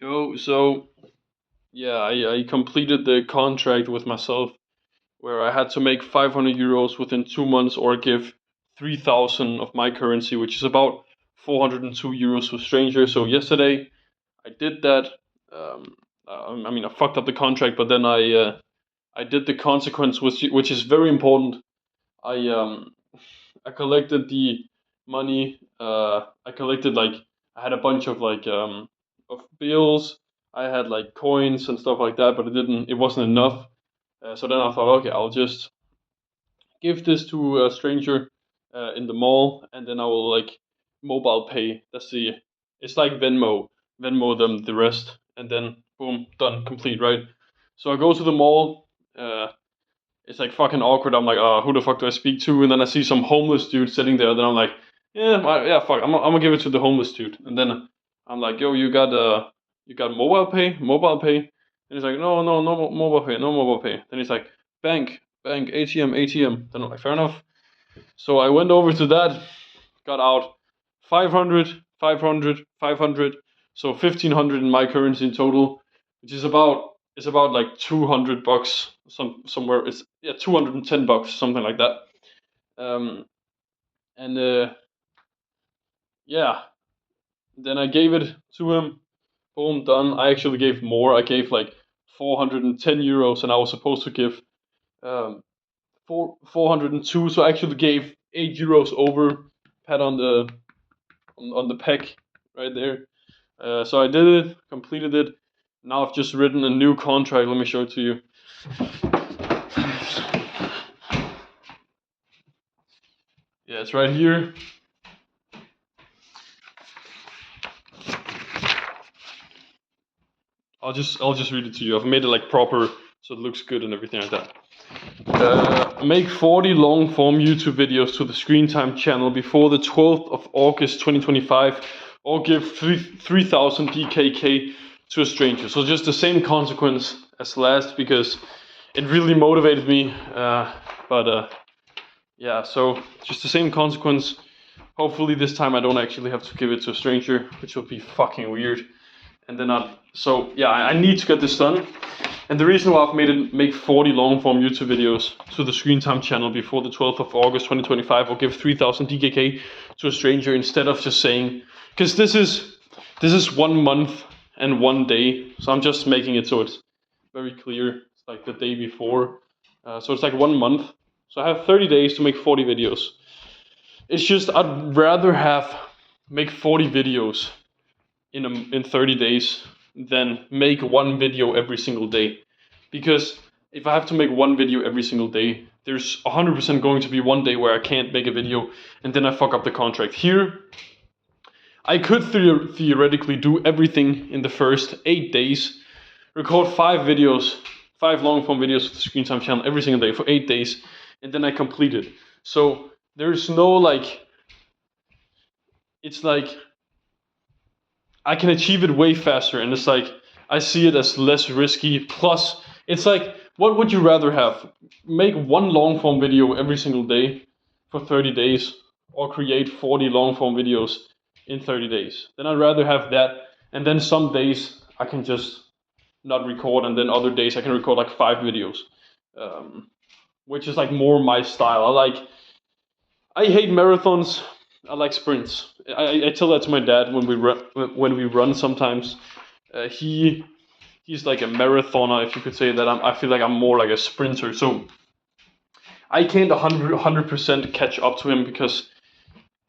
Yo, so yeah, I completed the contract with myself where I had to make 500 euros within 2 months or give 3,000 of my currency, which is about 402 euros to strangers. So yesterday I did that. Um, I mean, I fucked up the contract, but then I did the consequence, which is very important. I I collected the money. I collected like I had a bunch of of bills. I had like coins and stuff like that, but it didn't. It wasn't enough. So then I thought, okay, I'll just give this to a stranger in the mall, and then I will like mobile pay. That's the. It's like Venmo. Venmo them the rest, and then boom, done, complete, right? So I go to the mall. It's like fucking awkward. I'm like, who the fuck do I speak to? And then I see some homeless dude sitting there. Then I'm like, yeah, fuck. I'm gonna give it to the homeless dude. And then I'm like, yo, you got mobile pay, mobile pay. And he's like, no mobile pay, no mobile pay. Then he's like, bank, ATM, ATM. Then I'm like, fair enough. So I went over to that, got out 500, 500, 500. So 1500 in my currency in total, which is about it's about like 200 bucks somewhere. It's yeah, 210 bucks, something like that. Um, and yeah, then I gave it to him. Boom, done. I actually gave more. I gave like 410 euros, and I was supposed to give um 402. So I actually gave 8 euros over. Pat on the peck right there. So I did it, completed it. Now I've just written a new contract. Let me show it to you. Yeah, it's right here. I'll just read it to you. I've made it like proper so it looks good and everything like that. Make 40 long form YouTube videos to the Screen Time channel before the 12th of August 2025, or give 3,000 DKK to a stranger. So just the same consequence as last, because it really motivated me. Yeah, so just the same consequence. Hopefully this time I don't actually have to give it to a stranger, which will be fucking weird. And then so yeah, I need to get this done. And the reason why I've make 40 long form YouTube videos to the Screen Time channel before the 12th of August 2025, or give 3,000 DKK to a stranger, instead of just saying, because this is 1 month and 1 day, so I'm just making it so it's very clear. It's like the day before, so it's like 1 month. So I have 30 days to make 40 videos. It's just I'd rather have make 40 videos in 30 days than make one video every single day. Because if I have to make one video every single day, there's 100% going to be one day where I can't make a video, and then I fuck up the contract. Here, I could theoretically do everything in the first 8 days, record 5 long form videos with the Screen Time channel every single day for 8 days, and then I complete it. So there's no it's like I can achieve it way faster, and it's like I see it as less risky. Plus, it's like, what would you rather have? Make one long form video every single day for 30 days, or create 40 long form videos in 30 days? Then I'd rather have that, and then some days I can just not record, and then other days I can record like 5 videos, which is like more my style. I hate marathons. I like sprints. I tell that to my dad when we run sometimes. He's like a marathoner, if you could say that. I feel like I'm more like a sprinter. So I can't 100% catch up to him, because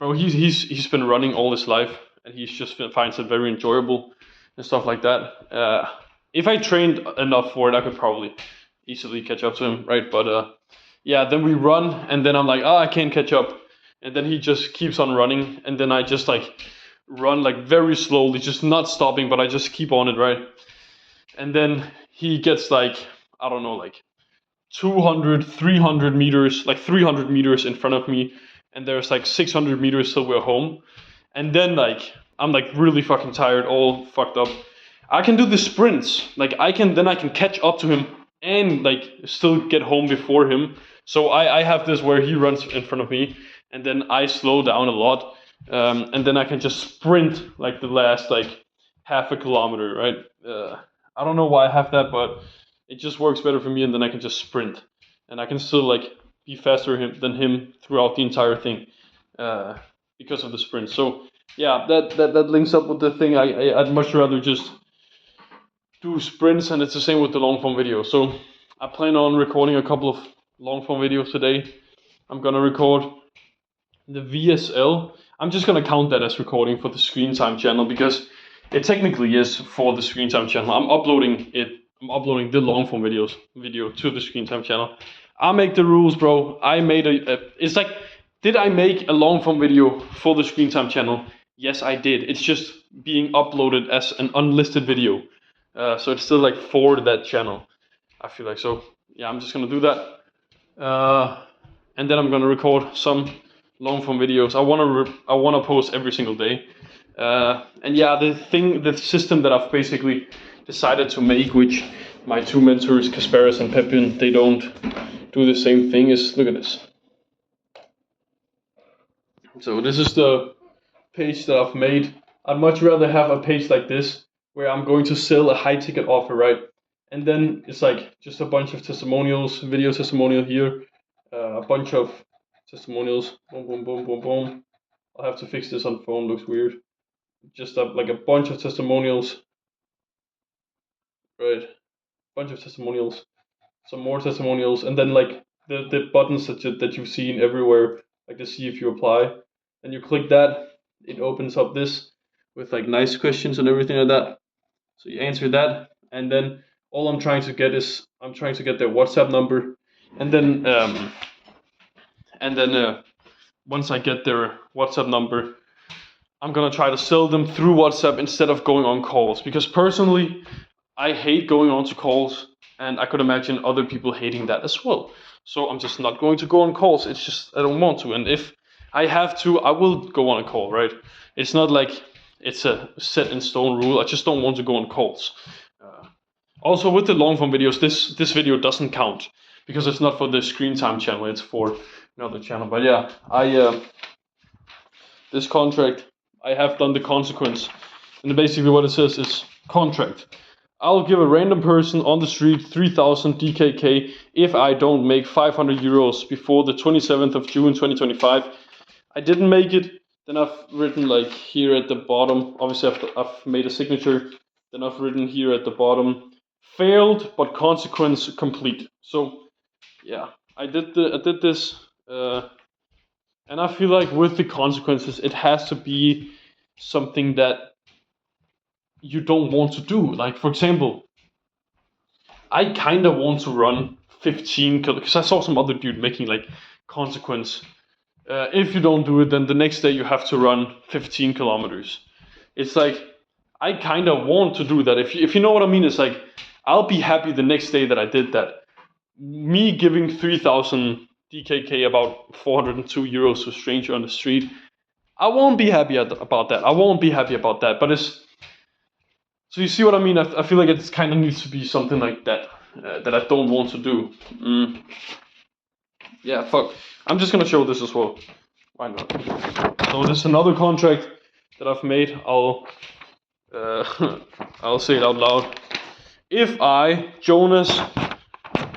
bro, he's been running all his life, and he's just finds it very enjoyable and stuff like that. If I trained enough for it, I could probably easily catch up to him, right? But yeah, then we run, and then I'm like, I can't catch up, and then he just keeps on running, and then I just like run like very slowly, just not stopping, but I just keep on it, right? And then he gets like, I don't know, like 200, 300 meters, like 300 meters in front of me, and there's like 600 meters till we're home. And then like I'm like really fucking tired, all fucked up. I can do the sprints. Like I can catch up to him and like still get home before him. So I have this where he runs in front of me, and then I slow down a lot, and then I can just sprint like the last like half a kilometer, right? I don't know why I have that, but it just works better for me, and then I can just sprint, and I can still like be faster than him throughout the entire thing, uh, because of the sprint. So yeah, that links up with the thing. I'd much rather just do sprints, and it's the same with the long form video. So I plan on recording a couple of long form videos today. I'm gonna record the VSL. I'm just gonna count that as recording for the Screen Time channel because it technically is for the Screen Time channel. I'm uploading it. I'm uploading the long form video to the Screen Time channel. I make the rules, bro. I made it's like, did I make a long form video for the Screen Time channel? Yes, I did. It's just being uploaded as an unlisted video. So it's still like for that channel, I feel like. So yeah, I'm just gonna do that. And then I'm gonna record some long form videos. I wanna post every single day. And yeah, the system that I've basically decided to make, which my two mentors, Kasparis and Pepin, they don't do the same thing, is, look at this. So this is the page that I've made. I'd much rather have a page like this where I'm going to sell a high ticket offer, right? And then it's like just a bunch of testimonials, video testimonial here, a bunch of testimonials, boom, boom, boom, boom, boom. I'll have to fix this on phone, looks weird. Just like a bunch of testimonials, right? Bunch of testimonials, some more testimonials, and then like the buttons that you've seen everywhere, like to see if you apply. And you click that, it opens up this with like nice questions and everything like that. So you answer that, and then all I'm trying to get is I'm trying to get their WhatsApp number, and then once I get their WhatsApp number, I'm gonna try to sell them through WhatsApp instead of going on calls, because personally I hate going on to calls, and I could imagine other people hating that as well. So I'm just not going to go on calls. It's just I don't want to, and if I have to, I will go on a call, right? It's not like it's a set in stone rule. I just don't want to go on calls. Also, with the long form videos, this video doesn't count because it's not for the Screen Time channel. It's for another channel. But yeah, this contract, I have done the consequence, and basically what it says is contract. I'll give a random person on the street 3,000 DKK if I don't make 500 euros before the 27th of June 2025. I didn't make it. Then I've written like here at the bottom. Obviously, I've made a signature. Then I've written here at the bottom, failed but consequence complete. So yeah, I did this, and I feel like with the consequences, it has to be something that you don't want to do. Like, for example, I kind of want to run 15 because I saw some other dude making like consequence. If you don't do it, then the next day you have to run 15 kilometers. It's like, I kind of want to do that. If you know what I mean, it's like, I'll be happy the next day that I did that. Me giving 3,000 DKK, about 402 euros to a stranger on the street, I won't be happy about that. I won't be happy about that. But it's, so you see what I mean? I feel like it kind of needs to be something like that, that I don't want to do. Yeah, fuck. I'm just gonna show this as well. Why not? So this is another contract that I've made. I'll say it out loud. If I, Jonas,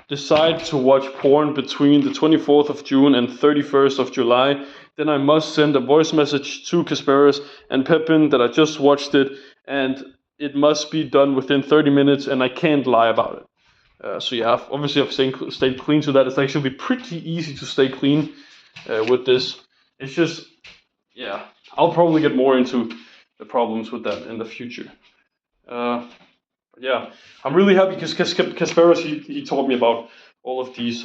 decide to watch porn between the 24th of June and 31st of July, then I must send a voice message to Kasparis and Pepin that I just watched it, and it must be done within 30 minutes, and I can't lie about it. So yeah, I've stayed clean to that. It's actually pretty easy to stay clean with this. It's just, yeah, I'll probably get more into the problems with that in the future. Yeah, I'm really happy because Kasparis, he taught me about all of these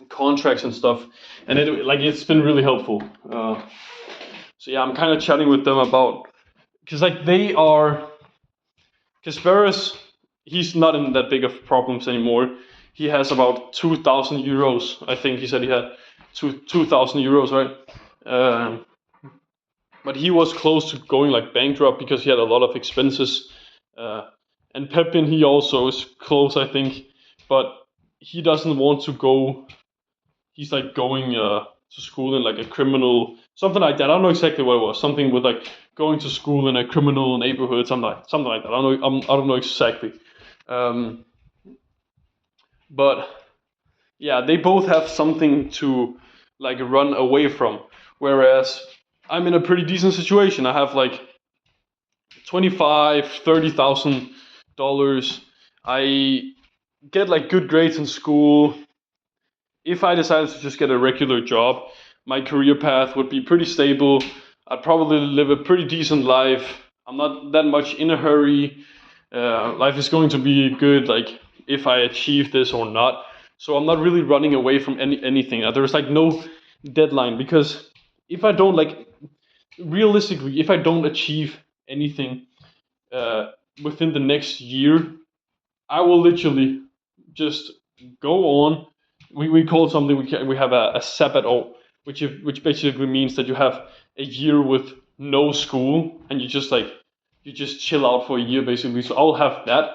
contracts and stuff, and it's been really helpful. So yeah, I'm kind of chatting with them about, because like they are, Kasparis, he's not in that big of problems anymore. He has about 2,000 euros. I think he said he had 2,000 euros, right? But he was close to going like bankrupt because he had a lot of expenses. And Pepin, he also is close, I think, but he doesn't want to go. He's like going to school in like a criminal, something like that. I don't know exactly what it was. Something with like going to school in a criminal neighborhood, something like that. I don't know exactly. Um, but yeah, they both have something to like run away from. Whereas I'm in a pretty decent situation. I have like 25, $30,000. I get like good grades in school. If I decided to just get a regular job, my career path would be pretty stable. I'd probably live a pretty decent life. I'm not that much in a hurry. Life is going to be good, like if I achieve this or not. So I'm not really running away from anything. There's like no deadline because if I don't like realistically, if I don't achieve anything uh, within the next year, I will literally just go on. We call it something we have a sabbatal, which basically means that you have a year with no school and you just chill out for a year basically. So I'll have that,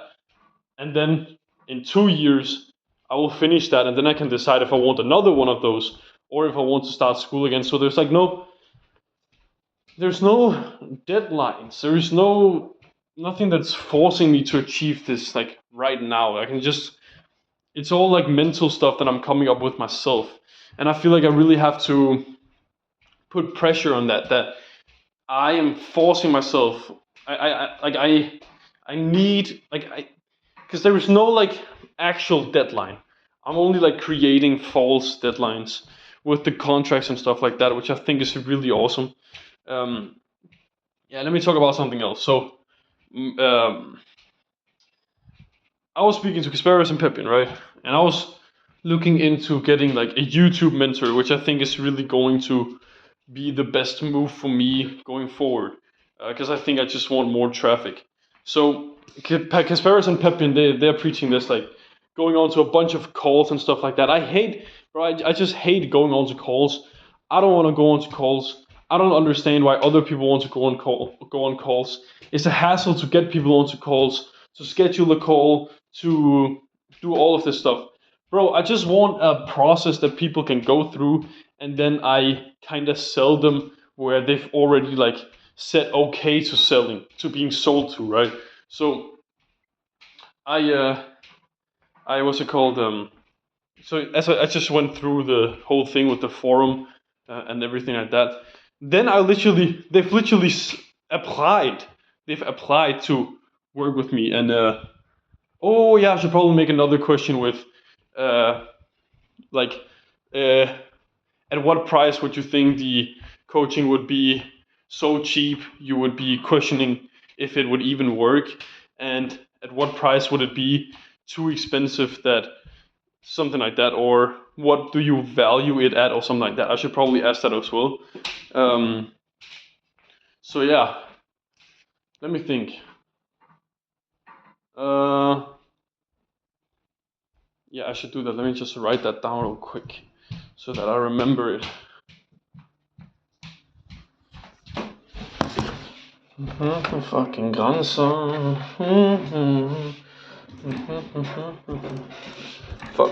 and then in 2 years I will finish that, and then I can decide if I want another one of those or if I want to start school again. So there's no deadlines. There's nothing that's forcing me to achieve this like right now. I can just it's all like mental stuff that I'm coming up with myself. And I feel like I really have to put pressure on that I am forcing myself. I need like I because there is no like actual deadline. I'm only like creating false deadlines with the contracts and stuff like that, which I think is really awesome. Um, yeah, let me talk about something else. So, I was speaking to Kasparis and Pepin, right? And I was looking into getting like a YouTube mentor, which I think is really going to be the best move for me going forward. Because I think I just want more traffic. So Kasparis and Pepin, they're preaching this like going on to a bunch of calls and stuff like that. I hate, bro. I just hate going on to calls. I don't want to go on to calls. I don't understand why other people want to go on calls. It's a hassle to get people onto calls, to schedule a call, to do all of this stuff. Bro, I just want a process that people can go through and then I kind of sell them where they've already like said okay to selling, to being sold to, right? So I what's it called so as I just went through the whole thing with the forum and everything like that. Then they've literally applied. They've applied to work with me, and oh yeah, I should probably make another question with, like, uh, at what price would you think the coaching would be so cheap you would be questioning if it would even work, and at what price would it be too expensive that something like that, or what do you value it at, or something like that. I should probably ask that as well. Um, so yeah, let me think. Uh, yeah, I should do that. Let me just write that down real quick so that I remember it. Fucking grandson. Fuck.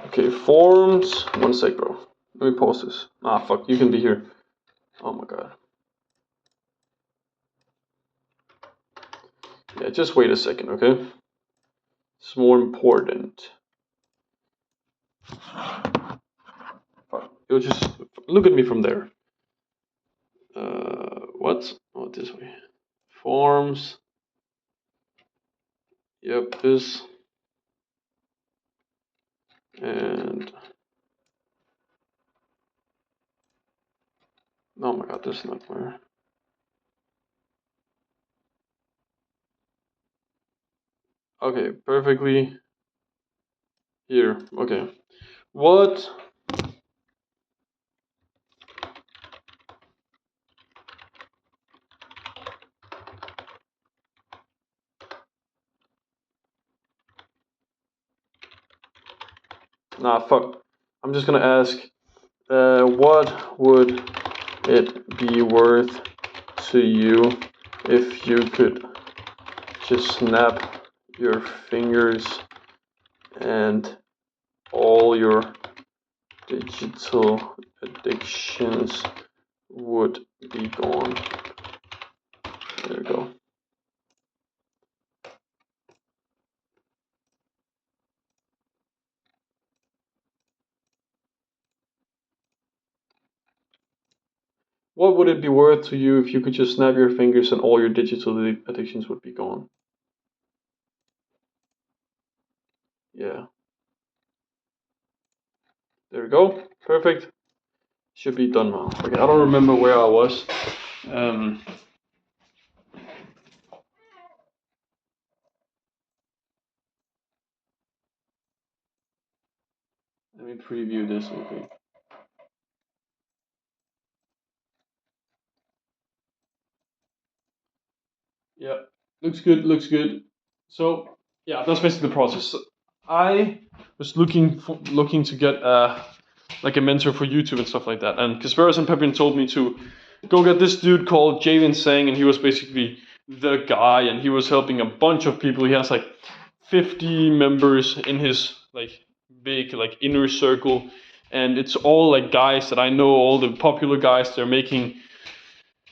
Okay, forms. One sec, bro. Let me pause this. Ah, fuck. You can be here. Oh my god. Yeah, just wait a second, okay? It's more important. Fuck. You'll just look at me from there. What? Oh, this way. Forms. Yep, this. And oh my god, this is not where. Okay, perfectly here. Okay. What? Nah, fuck. I'm just gonna ask, what would it be worth to you if you could just snap your fingers and all your digital addictions would be gone? There we go. What would it be worth to you if you could just snap your fingers and all your digital addictions would be gone? Yeah. There we go. Perfect. Should be done now. Okay, I don't remember where I was. Um, Let me preview this. Okay. Yeah, looks good. Looks good. So yeah, that's basically the process. I was looking to get like a mentor for YouTube and stuff like that, and Kasparas and Pepin told me to go get this dude called Javen Sang, and he was basically the guy, and he was helping a bunch of people. He has like 50 members in his like big like inner circle, and it's all like guys that I know, all the popular guys. They're making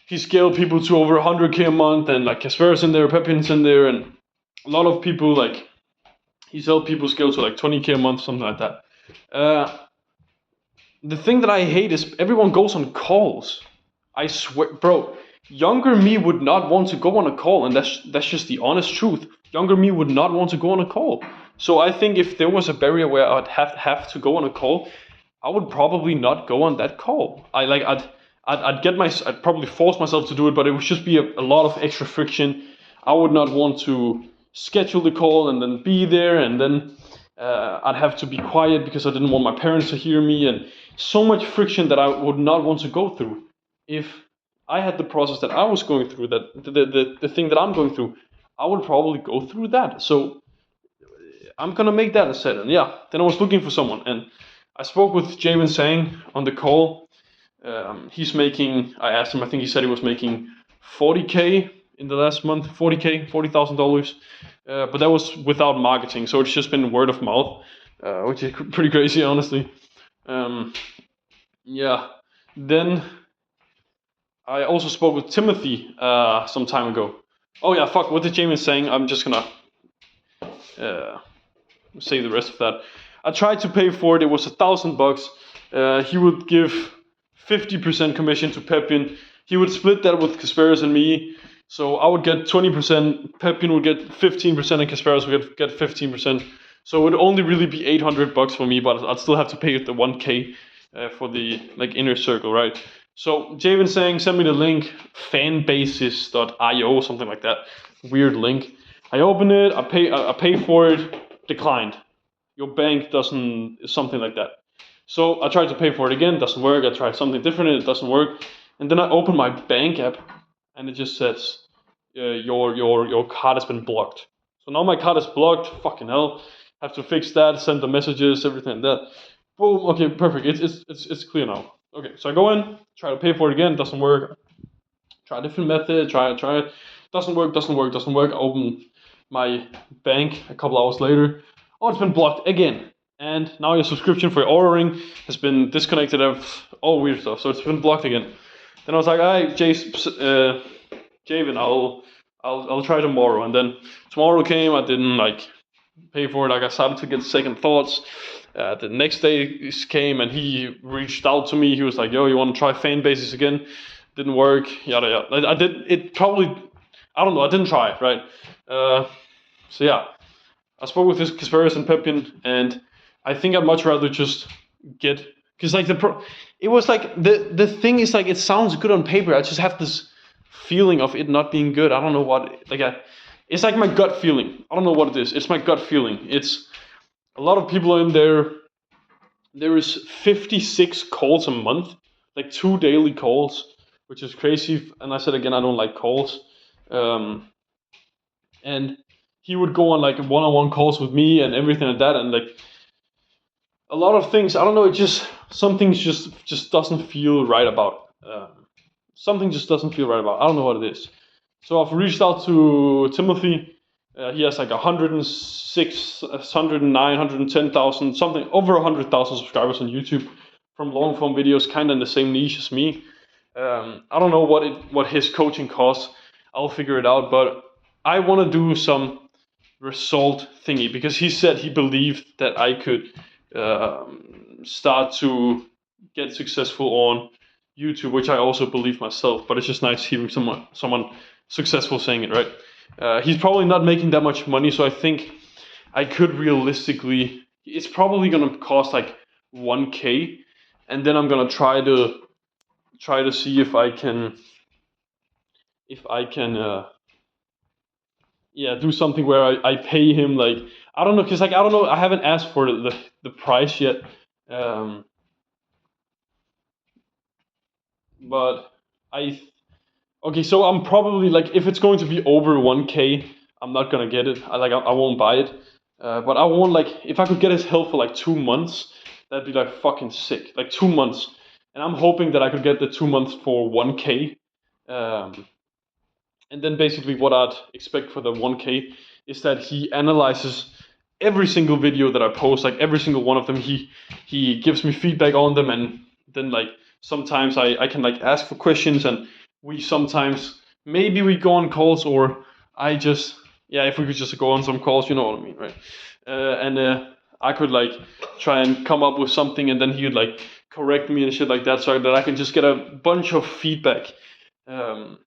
he scaled people to over 100K a month, and like Kasparas in there, Pepin's in there, and a lot of people like he's helped people scale to like 20K a month, something like that. The thing that I hate is everyone goes on calls. I swear, bro. Younger me would not want to go on a call, and that's just the honest truth. Younger me would not want to go on a call. So I think if there was a barrier where I'd have to go on a call, I would probably not go on that call. I'd probably force myself to do it, but it would just be a lot of extra friction. I would not want to schedule the call and then be there, and then I'd have to be quiet because I didn't want my parents to hear me, and so much friction that I would not want to go through. If I had the process that I was going through, that the thing that I'm going through, I would probably go through that. So I'm gonna make that a set. And yeah, then I was looking for someone, and I spoke with Javen Sang on the call. He's making. I asked him. I think he said he was making 40K in the last month. 40K, $40,000. But that was without marketing, so it's just been word of mouth, which is pretty crazy, honestly. Yeah. Then I also spoke with Timothy some time ago. Oh yeah, fuck. What did Jamie saying? I'm just gonna say the rest of that. I tried to pay for it. It was $1,000. He would give 50% commission to Pepin. He would split that with Kasparas and me. So I would get 20%. Pepin would get 15%, and Kasparas would get 15%. So it would only really be $800 for me, but I'd still have to pay the 1K for the like inner circle, right? So Javen saying, send me the link, fanbasis.io, something like that. Weird link. I open it, I pay for it, declined. Your bank doesn't, something like that. So I tried to pay for it again, doesn't work. I tried something different, it doesn't work. And then I open my bank app, and it just says, your card has been blocked. So now my card is blocked. Fucking hell, have to fix that, send the messages, everything like that. Boom. Okay, perfect. It's clear now. Okay, so I go in, try to pay for it again, doesn't work. Try a different method, try it. Doesn't work. I open my bank a couple hours later. Oh, it's been blocked again. And now your subscription for your ordering has been disconnected of all weird stuff. So it's been blocked again. Then I was like, alright, Javen, I'll try tomorrow. And then tomorrow came, I didn't like pay for it. Like I started to get second thoughts. The next day came, and he reached out to me. He was like, yo, you want to try Fanbasis again? Didn't work, yada yada. I did it probably, I don't know, I didn't try it, right? So yeah, I spoke with this Kasparas and Pepin, and I think I'd much rather just get, because like it was like the thing is like it sounds good on paper. I just have this feeling of it not being good. I don't know what it's like my gut feeling. I don't know what it is. It's my gut feeling. It's a lot of people in there. There is 56 calls a month, like 2 daily calls, which is crazy. And I said again, I don't like calls. And he would go on like one-on-one calls with me and everything like that, and like a lot of things. I don't know. It just some things just doesn't feel right about. Something just doesn't feel right about. I don't know what it is. So I've reached out to Timothy. He has like 106, 109, 110,000, something over 100,000 subscribers on YouTube from long form videos, kind of in the same niche as me. I don't know what his coaching costs. I'll figure it out. But I want to do some result thingy because he said he believed that I could start to get successful on YouTube, which I also believe myself. But it's just nice hearing someone successful saying it, right? He's probably not making that much money, so I think I could realistically. It's probably gonna cost like 1K, and then I'm gonna try to see if I can yeah, do something where I pay him like I don't know, cause like I don't know, I haven't asked for the price yet, um, but I okay, so I'm probably like if it's going to be over 1K, I'm not gonna get it. I won't buy it, but I won't like if I could get his help for like 2 months, that'd be like fucking sick, like 2 months, and I'm hoping that I could get the 2 months for 1K. Um, And then basically what I'd expect for the 1K is that he analyzes every single video that I post, like every single one of them. He gives me feedback on them, and then like sometimes I can like ask for questions, and we sometimes maybe we go on calls, or I just yeah, if we could just go on some calls, you know what I mean, right? And I could like try and come up with something, and then he would like correct me and shit like that, so that I can just get a bunch of feedback. Um,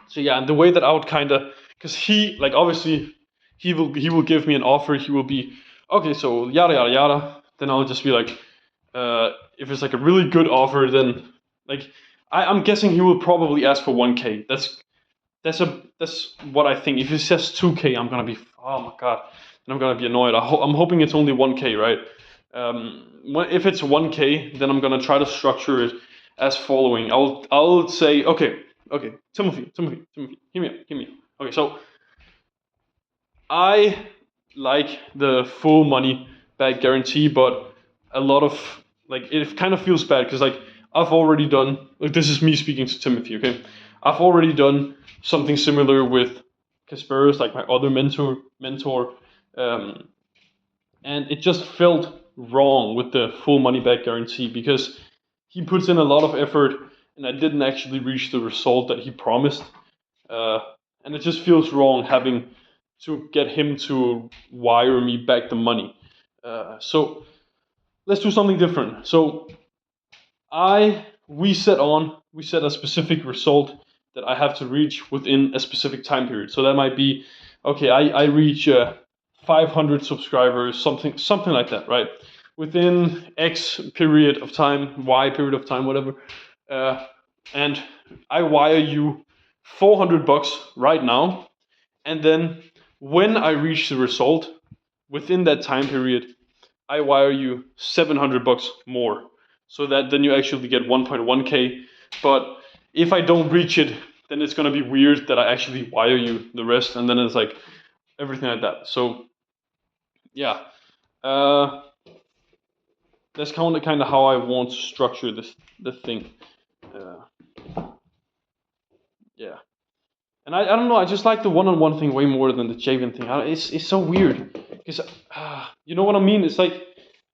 so yeah, and the way that I would kind of, because he like obviously he will give me an offer. He will be okay. So yada yada yada. Then I'll just be like, if it's like a really good offer, then like I'm guessing he will probably ask for 1K. That's what I think. If he says 2K, I'm gonna be oh my god, then I'm gonna be annoyed. I'm hoping it's only 1K, right? If it's 1K, then I'm gonna try to structure it as following. I'll say okay, Timothy, hear me out. Okay, so I like the full money back guarantee, but a lot of like it kind of feels bad because like I've already done like this is me speaking to Timothy, okay? I've already done something similar with Kasparis, like my other mentor, um, and it just felt wrong with the full money back guarantee because he puts in a lot of effort, and I didn't actually reach the result that he promised. Uh, and it just feels wrong having to get him to wire me back the money. So let's do something different. So we set a specific result that I have to reach within a specific time period. So that might be okay. I reach 500 subscribers, something like that, right? Within X period of time, Y period of time, whatever. Uh, and I wire you $400 right now, and then when I reach the result within that time period, I wire you $700 more, so that then you actually get 1.1K. But if I don't reach it, then it's gonna be weird that I actually wire you the rest, and then it's like everything like that. So yeah, uh, that's kind of how I want to structure the thing. Uh, yeah. And I don't know. I just like the one-on-one thing way more than the Javen thing. It's so weird because you know what I mean. It's like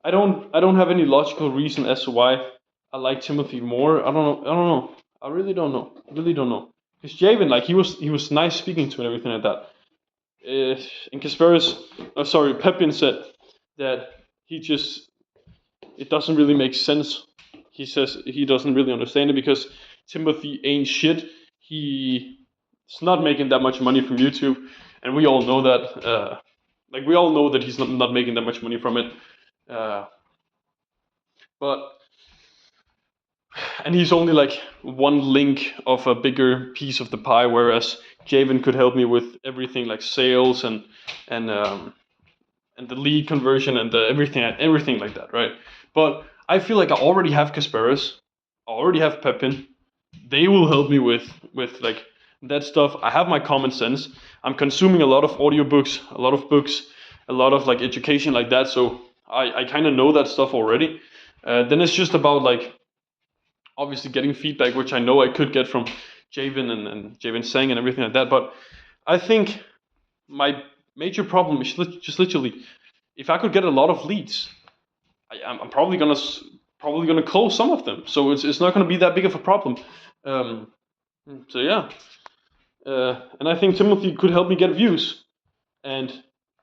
I don't have any logical reason as to why I like Timothy more. I don't know. I really don't know. I really don't know. Because Javen, like he was nice speaking to and everything like that. And Kasparis, oh sorry, Pepin said that he just it doesn't really make sense. He says he doesn't really understand it because Timothy ain't shit. He's not making that much money from YouTube, and we all know that. Like we all know that he's not making that much money from it. Uh, but and he's only like one link of a bigger piece of the pie, whereas Javen could help me with everything like sales and um, and the lead conversion and the everything like that, right? But I feel like I already have Kasparis, I already have Pepin. They will help me with like that stuff. I have my common sense. I'm consuming a lot of audiobooks, a lot of books, a lot of like education like that. So I kind of know that stuff already. Then it's just about like obviously getting feedback, which I know I could get from Javen and Javen Sang and everything like that. But I think my major problem is just literally if I could get a lot of leads, I'm probably gonna close some of them. So it's not gonna be that big of a problem. Um, so yeah, And I think Timothy could help me get views. And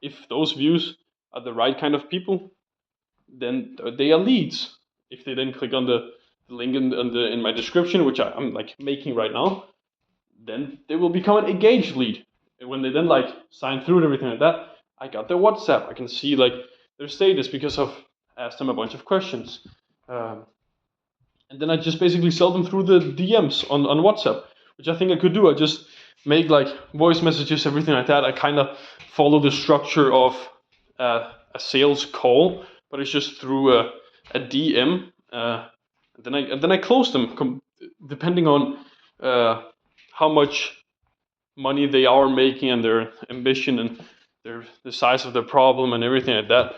if those views are the right kind of people, then they are leads. If they then click on the link in my description, which I'm like making right now, then they will become an engaged lead. And when they then like sign through and everything like that, I got their WhatsApp. I can see like their status because I've asked them a bunch of questions. And then I just basically sell them through the DMs on WhatsApp, which I think I could do. I just make like voice messages, everything like that. I kind of follow the structure of a sales call, but it's just through a DM. Then I close them, depending on how much money they are making and their ambition and the size of their problem and everything like that.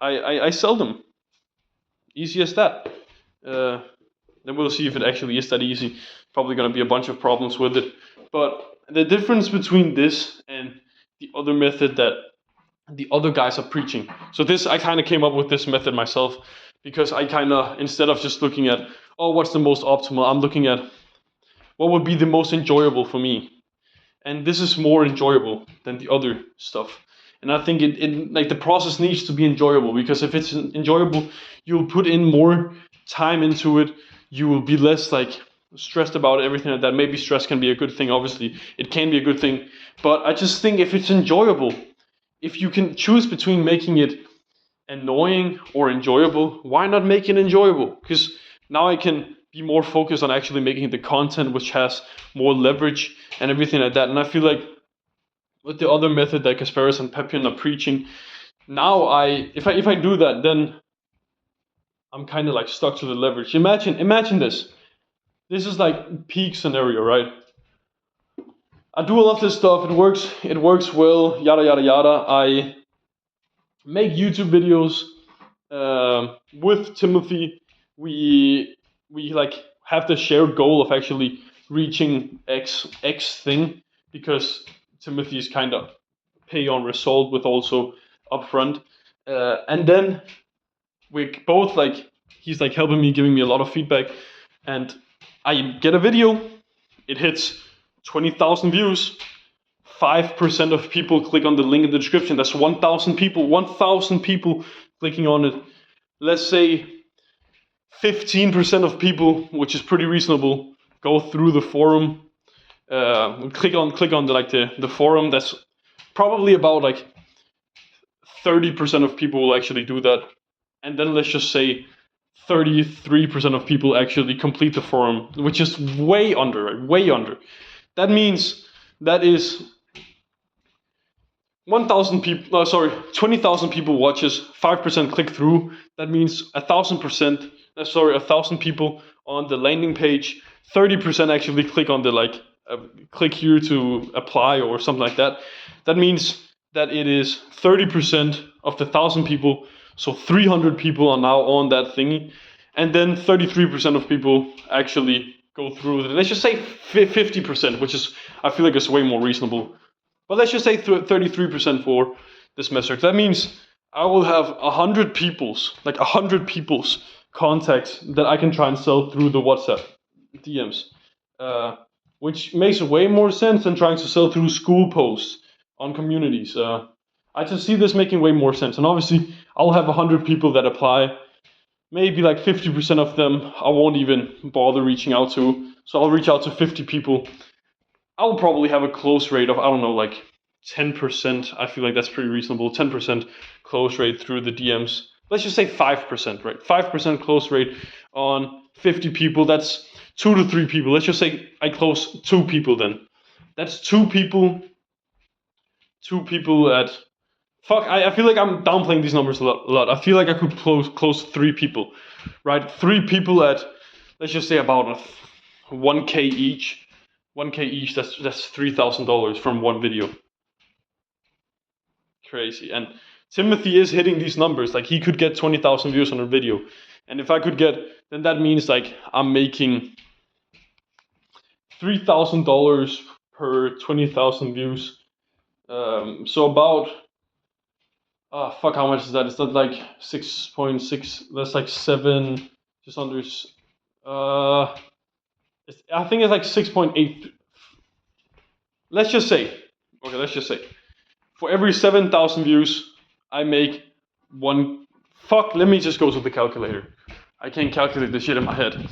I sell them. Easy as that. Then we'll see if it actually is that easy. Probably going to be a bunch of problems with it. But the difference between this and the other method that the other guys are preaching. So this, I kind of came up with this method myself because I kind of, instead of just looking at, oh, what's the most optimal, I'm looking at what would be the most enjoyable for me. And this is more enjoyable than the other stuff. And I think it like the process needs to be enjoyable, because if it's enjoyable, you'll put in more time into it. You will be less like stressed about everything like that. Maybe stress can be a good thing. Obviously, it can be a good thing. But I just think if it's enjoyable, if you can choose between making it annoying or enjoyable, why not make it enjoyable? Because now I can be more focused on actually making the content which has more leverage and everything like that. And I feel like with the other method that Kasparis and Pepin are preaching, now if I do that, then I'm kind of like stuck to the leverage. Imagine this. This is like peak scenario, right? I do all of this stuff. It works well. Yada yada yada. I make YouTube videos with Timothy. We like have the shared goal of actually reaching X thing, because Timothy is kind of pay on result with also upfront, and then we both like, he's like helping me, giving me a lot of feedback, and I get a video, it hits 20,000 views. 5% of people click on the link in the description. That's 1,000 people. 1,000 people clicking on it. Let's say 15% of people, which is pretty reasonable, go through the forum. Click on the forum. That's probably about like 30% of people will actually do that. And then let's just say 33% of people actually complete the forum, which is way under, right? Way under. That means that is 1,000 people, no, sorry, 20,000 people watches, 5% click through. That means 1,000 people on the landing page, 30% actually click on the click here to apply or something like that. That means that it is 30% of the 1,000 people, so 300 people are now on that thingy, and then 33% of people actually go through. Let's just say 50%, which is, I feel like it's way more reasonable. But let's just say 33% for this message. That means I will have 100 people's contacts that I can try and sell through the WhatsApp DMs, which makes way more sense than trying to sell through school posts on communities. I just see this making way more sense. And obviously, I'll have 100 people that apply. Maybe like 50% of them I won't even bother reaching out to. So I'll reach out to 50 people. I'll probably have a close rate of, I don't know, like 10%. I feel like that's pretty reasonable. 10% close rate through the DMs. Let's just say 5%, right? 5% close rate on 50 people. That's 2 to 3 people. Let's just say I close 2 people then. That's 2 people. 2 people at... Fuck, I feel like I'm downplaying these numbers a lot. I feel like I could close 3 people, right? 3 people at, let's just say about 1K each. 1K each, that's $3,000 from one video. Crazy. And Timothy is hitting these numbers. Like, he could get 20,000 views on a video. And if I could get, then that means like I'm making $3,000 per 20,000 views. So about, fuck, how much is that? Is that like 6.6? That's like 7, just under, I think it's like 6.8. let's just say, for every 7,000 views, I make one. Fuck, let me just go to the calculator. I can't calculate this shit in my head.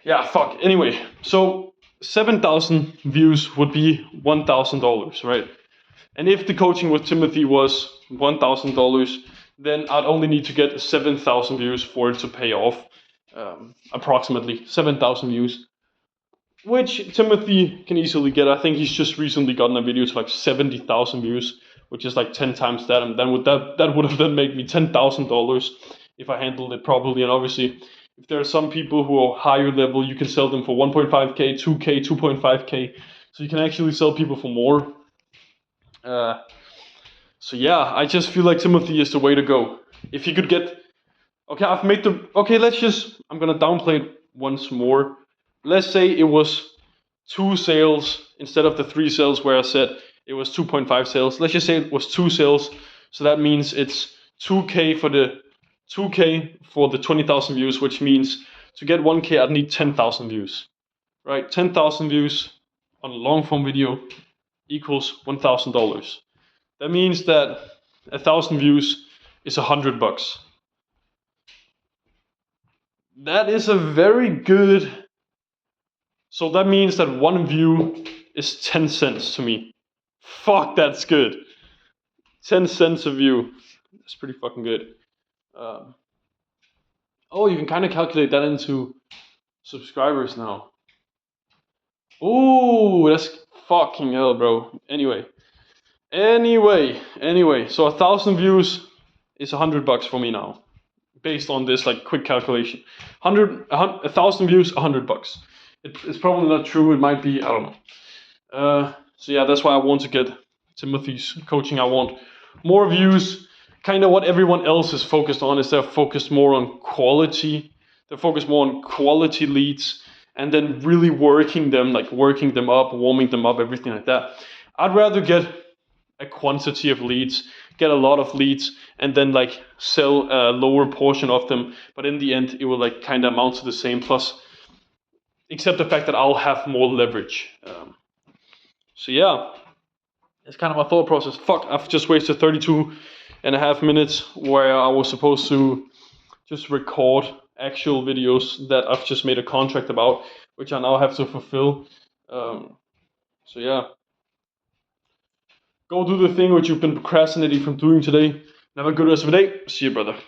Yeah, fuck. Anyway, so 7,000 views would be $1,000, right? And if the coaching with Timothy was $1,000, then I'd only need to get 7,000 views for it to pay off. Approximately 7,000 views, which Timothy can easily get. I think he's just recently gotten a video to like 70,000 views, which is like 10 times that, and then that would have then made me $10,000 if I handled it properly. And obviously, if there are some people who are higher level, you can sell them for 1.5k, 2k, 2.5k, so you can actually sell people for more. So yeah, I just feel like Timothy is the way to go. If you could get, okay, I'm gonna downplay it once more. Let's say it was 2 sales instead of the 3 sales where I said it was 2.5 sales. Let's just say it was 2 sales. So that means it's 2k for the 20,000 views, which means to get 1k I'd need 10,000 views. Right? 10,000 views on a long form video equals $1,000. That means that 1,000 views is $100. That is a very good. So that means that 1 view is 10 cents to me. Fuck, that's good. 10 cents a view. That's pretty fucking good. Oh, you can kind of calculate that into subscribers now. Ooh, that's fucking hell, bro. Anyway, so 1,000 views is $100 for me now, based on this like quick calculation. 1,000 views, $100. It's probably not true. It might be. I don't know. So yeah, that's why I want to get Timothy's coaching. I want more views. Kind of what everyone else is focused on is they're focused more on quality. They're focused more on quality leads, and then really working them up, warming them up, everything like that. I'd rather get a quantity of leads, get a lot of leads, and then like sell a lower portion of them. But in the end, it will like kind of amount to the same. Plus, except the fact that I'll have more leverage. So yeah, it's kind of my thought process. Fuck, I've just wasted 32.5 minutes where I was supposed to just record actual videos that I've just made a contract about, which I now have to fulfill. So yeah, go do the thing which you've been procrastinating from doing today. Have a good rest of the day. See you, brother.